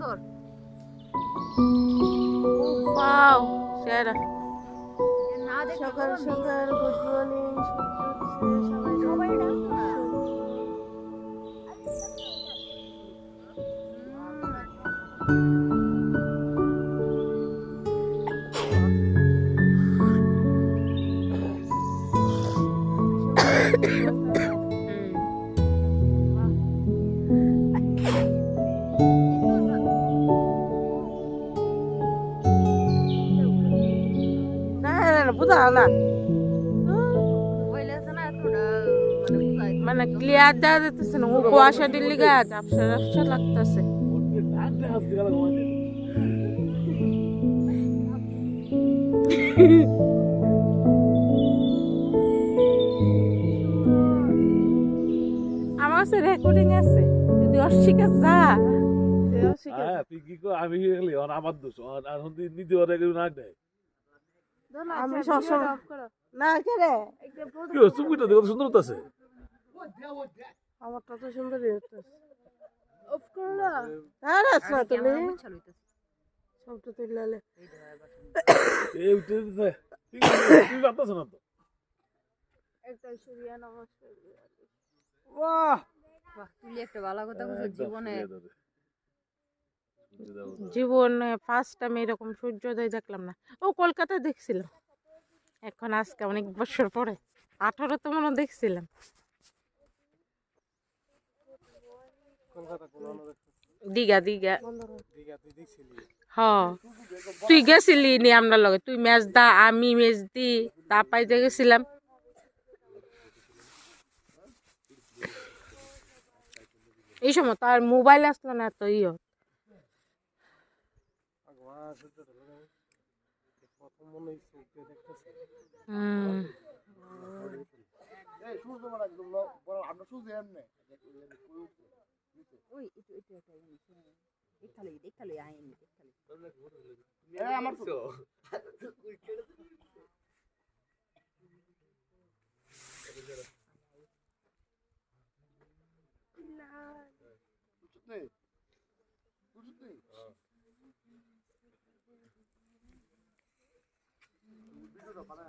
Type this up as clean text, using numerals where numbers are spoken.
সুন্দর। ওয়াও সেরা। না দেখলে সকাল বাবা সকাল গুড মর্নিং, সূর্য উঠছে, সবাই সবাই ডাকতো না। না না না বুঝা না, মোবাইল আছে না এতটা মানে বুঝাই মানে ক্লিয়ার দেওয়া যেতেছে না, কুয়াশা দিল্লি গা ঝাপসা ঝাপসা লাগতেছে। আমার কাছে রেকর্ডিং আছে, যদি অস্বীকার যা আমি আমার দোষ এখন নিজে ওরা না দেয় আমি সবসময় না কে রে চুপিটা দেখো সুন্দর আছে আমারটা তো সুন্দরই হচ্ছে। অফ করো না, আর আসো তুমি সবটা তুললে এই উঠে দিতে তুমি পারতেছ না তো একটা সূর্য নমস্কার। বাহ বাহ, তুই একটা ভালো কথা বলছিস জীবনে। জীবনে ফার্স্ট টাইম এরকম সূর্যোদয় দেখলাম না। ও কলকাতায় দেখছিলাম, এখন আজকে অনেক বছর পরে 18 তো মনে হয় দেখছিলাম। দীঘা দীঘা হ তুই গেছিলি নি আমরা লগে, তুই মেজদা আমি মেজদি তা পাইতে গেছিলাম। এই সময় তো আর মোবাইল আসলো না এত ইয়ে। হুম ওই এটা দেখালে দেখালে আইন দেখালে আমার তো ভিডিওটা বানায়